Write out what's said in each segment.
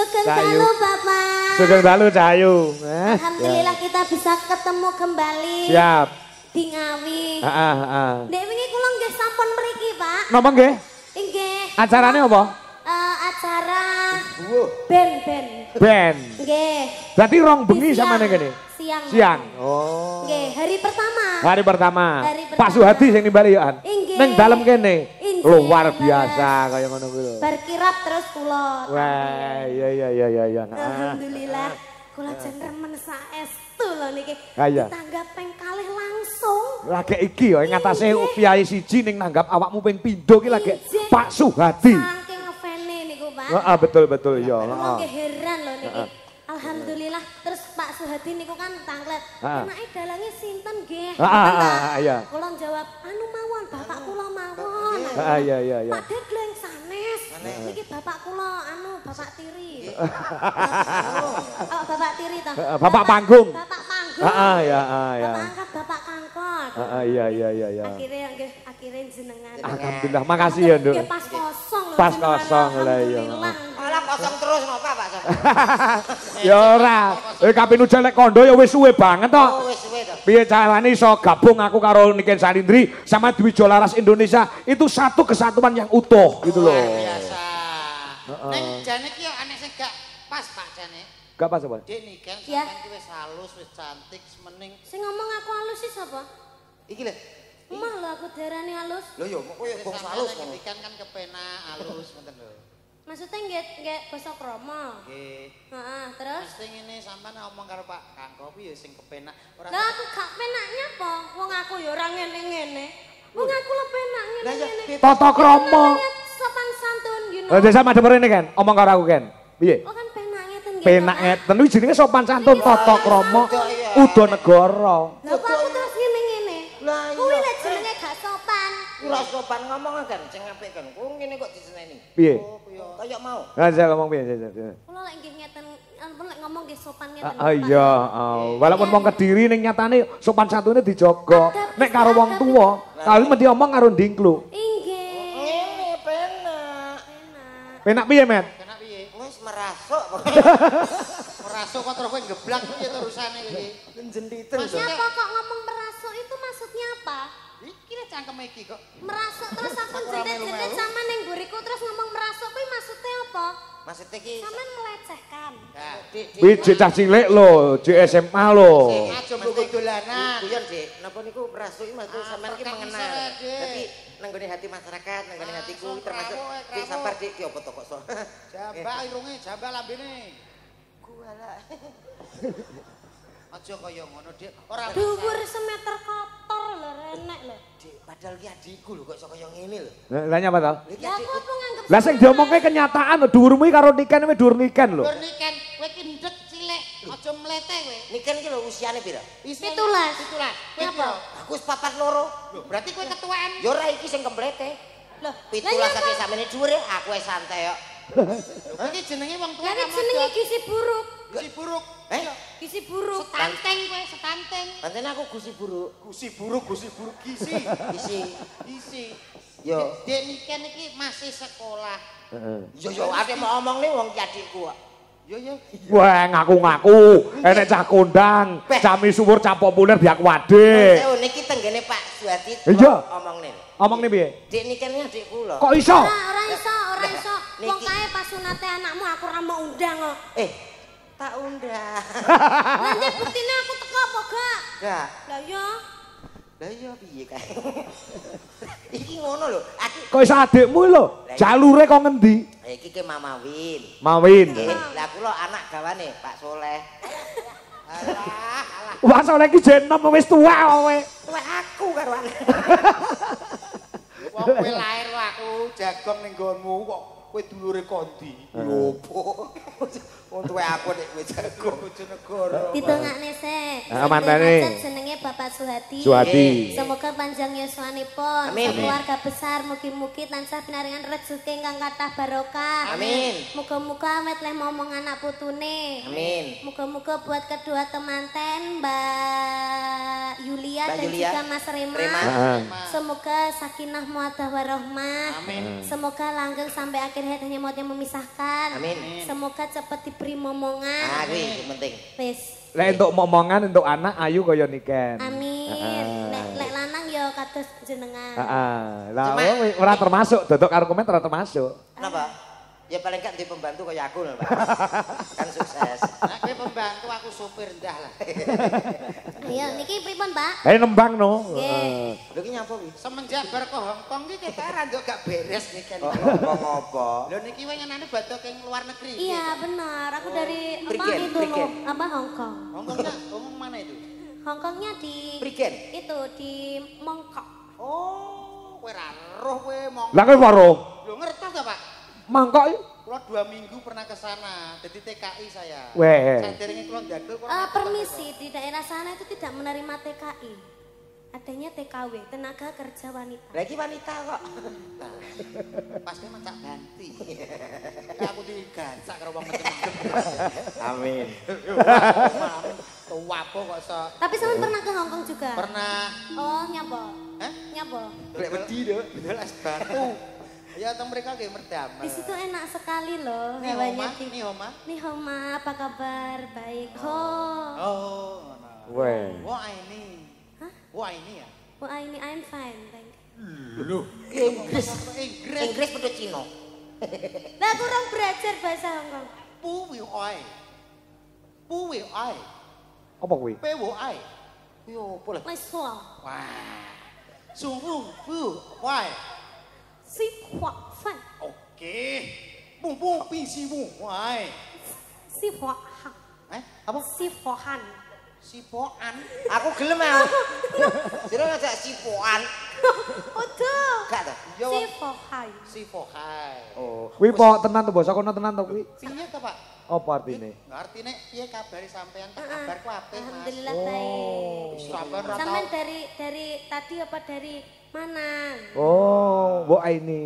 Sugeng dalu Bapak. Sugeng dalu Cahayu. Alhamdulillah kita bisa ketemu kembali. Siap. Di Ngawi. Heeh. Dek wingi kula nggih sampun mriki, Pak. Napa nggih? Nggih. Acarane apa? Acara band. Band. Nggih. Berarti rong bengi samane kene. Siang. Oh. Nggih, hari pertama. Hari pertama. Pak Suhadi sing nimbali yo an. Ning dalem kene. Luar biasa kaya ngono kuwi lho. Bar kirap terus kula. Wah, iya. Alhamdulillah. Kula jen remen saestu lho niki. Tanggap ping kalih langsung. Lagi iki yo ngatasé piyayi siji ning nanggap awakmu ping pindho ki lagi Pak Suhadi. Saking ngefene niku, Pak. Heeh, betul iya, heeh. Nggih heran lho niki. Alhamdulillah terus Pak Suhadi niku kan tanglet. Enake dalange sinten nggih? Iya. Kula jawab, anu mawon, bapak kula mawon. Iya. Pak Dek leng sanes. Niki bapak kula anu Bapak Tiri. Oh, Bapak Tiri toh. Bapak panggung. Bapak panggung. Iya. Bapak angkat Bapak kangkot. Iya. Akhirnya jenengan. Alhamdulillah, makasih ya, Nduk. Pas kosong lho. Pas kosong lah iya. Malah kosong terus ngopo Pak? Ya ora. Kaping ujal lek kondo ya wis suwe banget to. Oh, wis suwe to. Piye carane iso gabung aku karo Niken Salindri sama Dwi Jolaras Indonesia itu satu kesatuan yang utuh gitu loh. Biasa. Ning jane ki yo anek sing gak pas Pak jane. Gak pas apa? Dik Niken sampean ki wis halus, wis cantik, semening. Sing ngomong aku halus sih sapa? Iki lho. Emah lho aku darani halus. Lho yo kok koyo bong halus ngono. Niken kan kepenak halus ngoten lho. Maksudnya nggak basa kromo. Nggih. Heeh, terus Terus sing ngene sampean ngomong karo Pak Kangko kuwi ya sing kepenak. Lah aku gak penaknya apa? Wong aku ya ora ngene-ngene. Wong aku lho penak ngene-ngene. Tata krama. Sopan santun, you know. Lah sama demen kan, omong karo aku kan. Piye? Oh kan penak ngeten nggih. Penak ngeten kuwi jenenge sopan santun, tata krama, uda negara. Lah kok aku terus ngene-ngene. Lah kuwi lek jenenge gak sopan. Ora sopan ngomong kan sing apik kan. Ku ngene kok diseneni. Piye? Kaya mau. Lah saya ngomong piye? Kula lek nggih ngeten, ampun lek ngomong nggih sopan ngeten. Iya, walaupun wong Kediri ning nyatane sopan santune dijaga. Nek karo wong tuwa, kali mesti omong karo ndingklu. Nggih. Ngene penak. Penak piye, Met? Penak piye? Wis merasuk. Merasuk kok terus kowe geblak piye terusane iki? Jenditen. Siapa kok ngomong merasuk itu maksudnya apa? Iki lho cangkem iki kok. Merasuk terus aku jedet-jedet sama ning guriku terus ngomong merasuk kuwi maksudnya apa? Maksudnya iki Sampeyan melecehkan. Nah, Dik. Kuwi cah cilik lho, di SMA lho. Aja mbok dolanan. Guyon, Dik. Napa niku merasuk iki maksud sampean iki mengenal. Dadi nenggone hati masyarakat, nenggone hatiku termasuk Dik sabar Dik ki opo to kok so. Jambak irunge, jambak lambene. Kuala. Aja kaya ngono, Dik. Ora Dhuwur semeter kotor lho renek lho. Dik, padahal ki adikku lho kok iso kaya ngene lho. Lah nyapa to? Ya aku apa nganggep Lah sing diomongke kenyataan lho, dhuwurmu iki karo Niken kuwi dhuwur Niken lho. Dhuwur Niken, kowe ki ndek cilik, aja mlete kowe. Niken ki lho usiane pira? 17. Kowe apa? Aku wis 42. Lho, berarti kowe ketuaan. Ya ora iki sing kemplete. Lho, 17 sampe samene dhuwur aku wis santai kok. Iki jenenge wong tuwa. Lah jenenge gizi buruk. Gizi buruk. Gizi buruk. Stunting kowe, stunting. Pancen aku gusi buruk. Gusi buruk gizi. Gizi. Yo, Dek Niken iki masih sekolah. Heeh. Yo ate mau omong nih wong ki adikku kok. Yo. Wah, ngaku-ngaku, enek cah kondang, cah misuwur, cah populer diaku adik. Oh, niki tenggene Pak Suhadi omongne. Omongne piye? Dek Niken iki adikku lho. Kok iso? Ora iso. Wong kae pas sunate anakmu aku ora mau undang kok. Tak undang. Lah nek buktine aku teko apa gak? Gak. Lah iya piye kae. Iki ngono lho. Kok iso adikmu lho? Jalure kok ngendi? Iki ke Mama Win. Mawin. Lah kula anak gawane Pak Soleh. Alah. Wah, Soleh iki jenom wis tuwa kowe. Tuwek aku karo anak. Wong kowe lair aku jagong ning nggonmu kok kowe dulure kondi. Lho opo? Wong tuwek aku nek kowe jagong Bojonegoro. Ditengakne sik. Mantane. Jenenge Bapak Suhadi. Suhadi. Semoga panjang yuswanipun. Amin. Keluarga besar mugi-mugi tansah pinaringan rezeki ingkang kathah barokah. Amin. Muga-muga awet leh momong anak putune. Amin. Muga-muga buat kedua temanten Mbak Yulia Mbak dan Yulia. juga Mas Rema. Heeh. Semoga sakinah muadah warahmah. Amin. Semoga langgeng sampai akhir hayat hanya maut yang memisahkan. Amin. Semoga cepat diberi Ah, momongan. kuwi sing penting. Wis. Lek untuk momongan untuk anak ayu kaya niken. Amin. Lek lanang ya kados jenengan. Heeh. Lah Cuma- ora termasuk dodok karo komen ora termasuk. Kenapa? Ya paling gak di pembantu kayak aku lho, Pak. Kan sukses. Nah, kowe pembantu aku supir ndah lah. Iya, niki pripun, Pak? Kayak nembang no. Nggih. Lho ki nyapa kuwi? Semenjak bar ke Hongkong iki kita ora nduk gak beres nih kan. Ngomong-ngomong. Lho niki wengenane badhe ke luar negeri. Iya, benar. Aku dari apa Prigen, itu Prigen. no, apa Hongkong. Hongkongnya ngomong mana itu? Hongkongnya di Prigen. itu di Mongkok. Oh, kowe ra roh kowe mong. Lah kowe weruh. Lho ngertos ta, Pak? Mangkok iki. Kula 2 minggu pernah ke sana, jadi TKI saya. Weh. Saderenge kula ndadul kula. Permisi, di daerah sana itu tidak menerima TKI. Adanya TKW, tenaga kerja wanita. Lah iki wanita kok. Pas kowe macak ganti. Aku digancak karo wong macem-macem. Amin. Tua apa kok iso. Tapi sampean pernah ke Hongkong juga? Pernah. Oh, nyapa? Hah? Nyapa? Lek wedi lho, bedol es batu. Ya teng mereka nggih merdamel. Di situ enak sekali loh Nih hewanya. Homa, nih Homa. Nih Homa, apa kabar? Baik. Ho. Oh, ngono. Weh. Wah ini. Hah? Wah ini ya. Wah, ini I'm fine, thank you. Lho, Inggris. Inggris. Inggris padha Cina. Lah kurang belajar bahasa Hongkong. Puwi oi. Puwi oi. Apa kuwi? Pewo oi. Yo, opo lah. Wes hua. Wah. Sungguh pu oi. Si hua fan. Oke. Bung bung pisi bung oi. Si hua hang. Apa? Si hua han. Sipoan. Aku gelem ah. Sira ngajak sipoan. Udah. Gak ta? Ya Si wong hua hai. sipokai. Oh. Kuwi po tenan to basa kono tenan to kuwi. Piye to, Pak? Apa artine? Artine piye kabari sampean? Kabarku apik, Mas. Alhamdulillah baik. Sampean ora Sampean tau. dari tadi apa dari mana? Oh, Mbok Aini.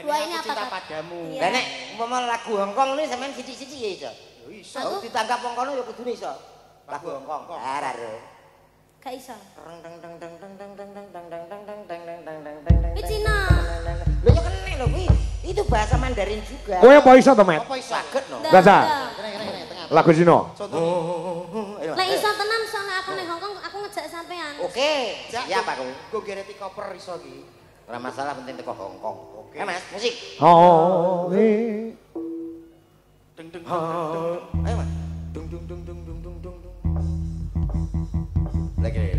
Wah, ini Aku apa, cinta Kak? padamu. Iya. Lah nek umpama lagu Hongkong ini sampean sithik-sithik ya iso. Yo iso. Aku ditangkap wong kono ya kudune iso. Lagu Hongkong. Ora ro. Gak iso. Teng teng teng teng teng teng teng teng teng teng teng teng teng teng teng teng teng teng. Ini Cina. Lho ya kene lho kuwi. Itu bahasa Mandarin juga. Kowe apa iso to, Met? Apa iso? Saged no. Baca. Kene tengah. Lagu Cina. Contohnya. Ayo. Lah iso tenan soalnya aku ning Hongkong aku ngejak sampean. Oke, siap aku. Go gereti koper iso iki. Ora masalah penting teko Hongkong. Oke. Mas, musik. Oh, Deng deng. Ayo Mas. Dung dung dung dung dung dung dung. Lagi.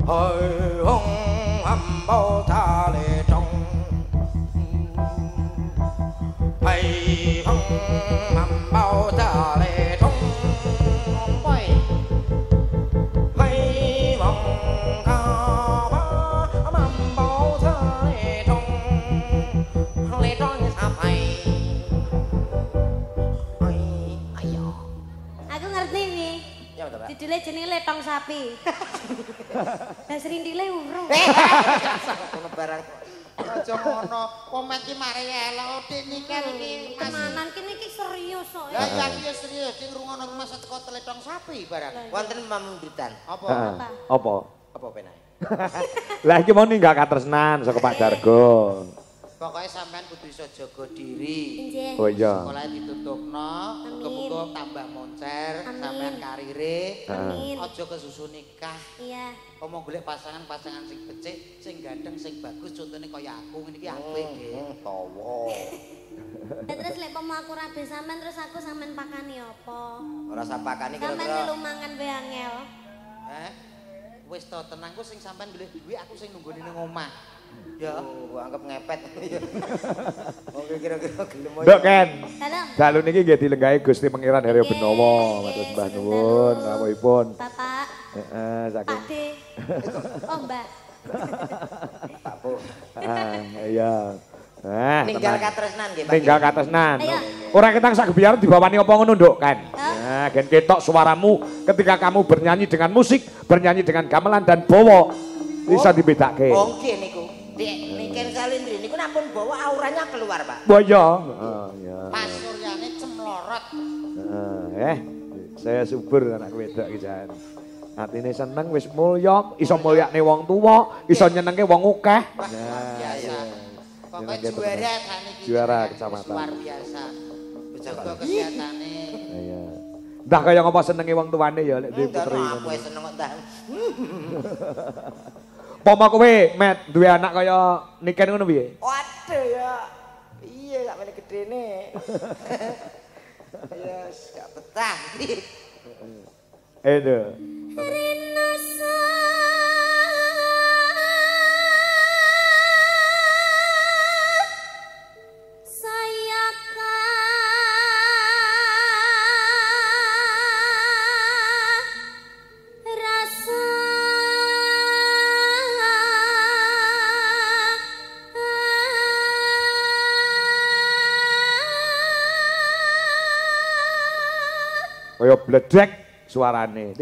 Hai hong hầm bao tha lệ trong Hai hong hầm bao tha lệ trong Hai vòng ca ba hầm bao tha lệ trong Lệ trong như sa phai Ayo. Aku ngerti nih. Ya betul, Pak. Judulnya jenenge letong sapi. Lah serindile urung. Ono barang. Aja ngono. Komen ki mari elok dik nikel iki Mas. Tenanan kene iki serius kok. Ya ya iki serius sing rungono Mas teko teletong sapi barang. Wonten pamundutan. Apa? Heeh. Apa? Apa penae? Lah iki mau ninggal katresnan saka Pak Dargo. Pokoknya sampean kudu iso jaga diri. Nggih. Oh iya. Sekolah ditutupno, Amin. muga-muga tambah moncer, Amin. sampean karire. Amin. Aja kesusu nikah. Iya. Omong golek pasangan-pasangan sing becik, sing ganteng, sing bagus, contohnya kaya aku ngene iki apik, Dik. Tawa. Ya terus lek pomo aku rabe sampean terus aku sampean pakani apa? Ora sapakane Sampean kira-kira. melu mangan wae angel. Wis to tenang ku sing sampean golek duit, aku sing nunggoni ning omah. Ya. Oh, anggap ngepet. Oke kira-kira gelem aja. Nduk Ken. Dalam. Dalu niki nggih dilenggahi Gusti Pangeran Haryo Benowo, matur sembah nuwun rawuhipun. Bapak, Heeh, saking Pak D. Oh, Mbak. Pak Bu. Iya. Ninggal tenang. katresnan nggih, Pak. Ninggal katresnan. Ayo. Ora ketang sak biar dibawani apa ngono, Nduk, Kan? Oh, Nah, gen ketok suaramu ketika kamu bernyanyi dengan musik, bernyanyi dengan gamelan dan bowo. Bisa dibedake. Oh, nggih niku. Dek, niken Salindri niku nampun bawa auranya keluar, Pak. Oh iya. Iya. Mas Suryane cemlorot. Saya subur anak wedok iki jan. Atine seneng wis mulya, iso mulyakne wong tuwa, iso nyenengke wong akeh. Biasa. Pokoknya juara kan iki. Juara kecamatan. Luar biasa. Jaga kesehatane. Iya. Entah kaya ngapa senenge wong tuane ya lek duwe putri. Aku wis seneng kok entah. Poma kowe met duwe anak kaya Niken ngono piye? Waduh ya. Iya gak meneh gedene. Ya gak betah. Itu. Kaya bledek suarane.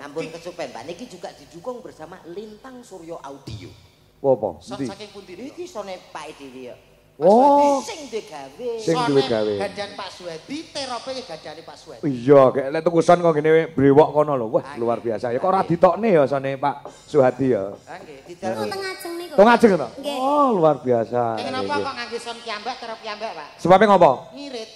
Ampun kesupen, Pak. Niki juga didukung bersama Lintang Suryo Audio. Apa? Son Endi? saking pundi? Iki sone Pak Dewi ya. Oh, Sing digawe. sing duwe gawe. Gandan Pak Suwedi, terope gandane Pak Suwedi. Iya, kayak lek tuku son kok ngene brewok kono lho. Wah, luar biasa. Ya kok ora ditokne ya sone Pak Suhadi ya. Ha nggih, Niku didal. teng ajeng niku. Tung ajeng to? Nggih. Oh, luar biasa. Kenapa kok ngangge son kiambak terop kiambak, Pak? Sebabnya ngopo? Ngirit.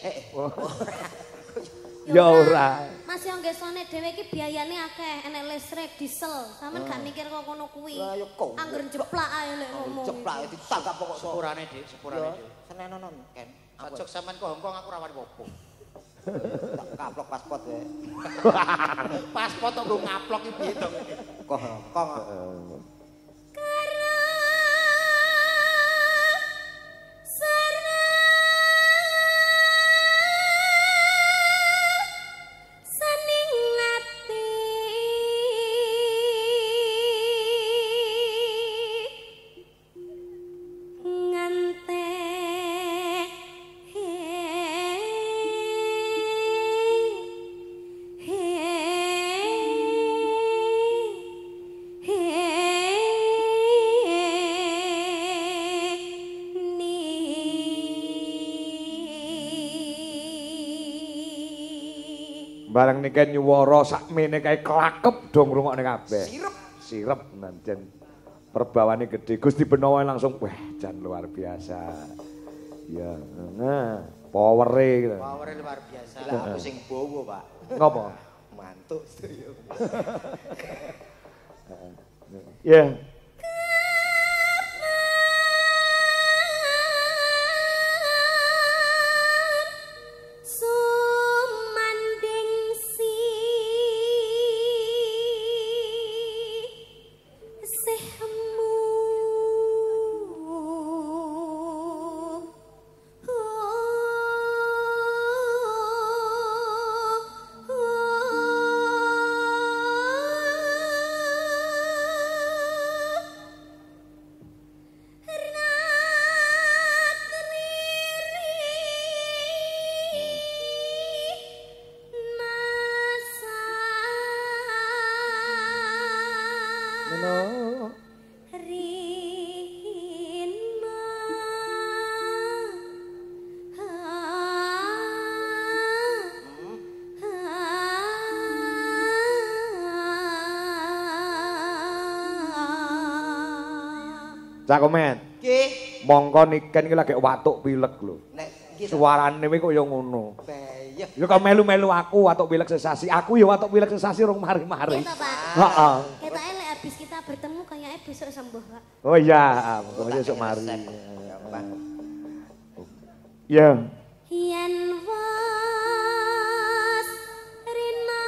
Ya ora. Mas yo ngesone dhewe iki biayane akeh, enek listrik, diesel. Sampeyan gak mikir kok kono kuwi. Lah yo kok. Angger jeplak ae lek ngomong. Jeplak ditangkap pokok sok. Sepurane, Dik, sepurane, Dik. Senenonon Ken. Ajok sampean ke Hongkong aku rawani wopo. Tak kaplok paspor wae. Paspor kok nggo ngaplok iki piye to? Kok. Barang niken nyuwara sakmene kae klakep do ngrungokne kabeh. Sirep. Sirep nanjen perbawane gede. Gusti Benawa langsung wah jan luar biasa. Ya, nah, powere gitu. Powere luar biasa. Lah aku sing bowo, Pak. Ngopo? Mantuk sedaya. Ya. Cakomen. Nggih. Mongko niken iki lagi watuk pilek lho. Nek nggih Suarane kuwi kok ya ngono. bayah. Ya kok melu-melu aku watuk pilek sesasi. Aku ya watuk pilek sesasi rong mari-mari. Iya toh, Pak. Heeh. Ketoke lek habis kita bertemu kayaknya besok sembuh, Pak. Oh iya, monggo besok mari. Gampang. Ya. Yen was rina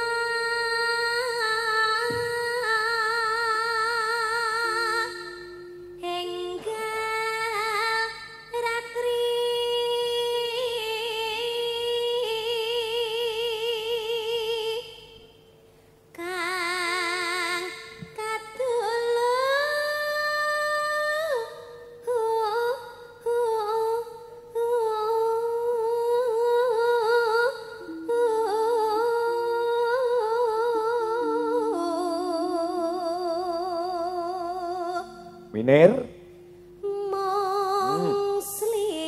enggal rakri kang kadulu Minir. Mong sliramu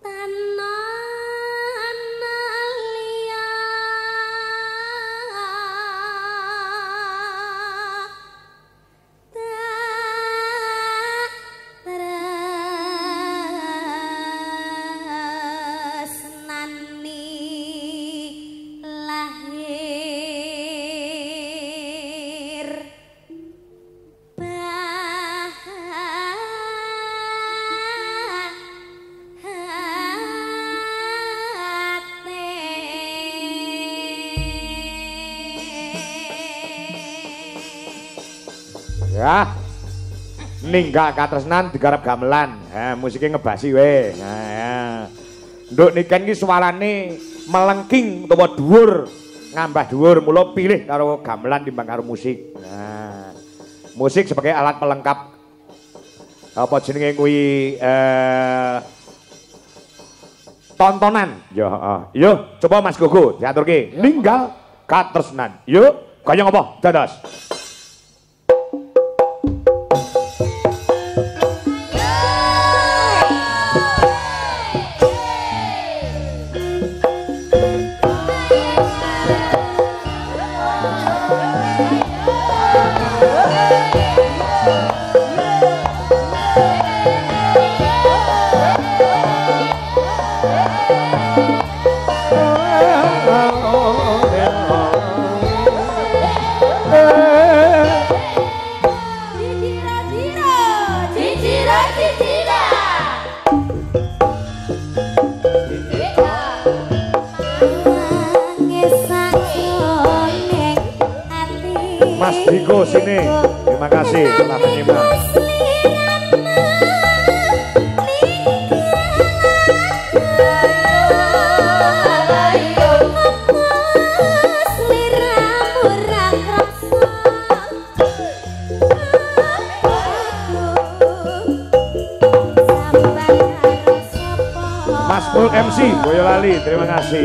tanan liya tresnani lahir Ya. Ninggal katresnan digarap gamelan. Musiknya ngebasi we. Nah, ya. Nduk niken iki suarane melengking utawa dhuwur, ngambah dhuwur, mula pilih karo gamelan timbang karo musik. Nah, musik sebagai alat pelengkap apa jenenge kuwi tontonan. Yo, yo, coba Mas Gogo diaturke. Ninggal katresnan. Yo, kaya ngopo? Dados. Mas Diko sini. Terima kasih telah menyimak. Mas Pul MC Boyolali, terima kasih.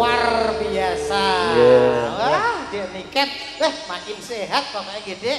luar biasa. Yeah. Wah, Dik Niken, makin sehat pokoknya gitu.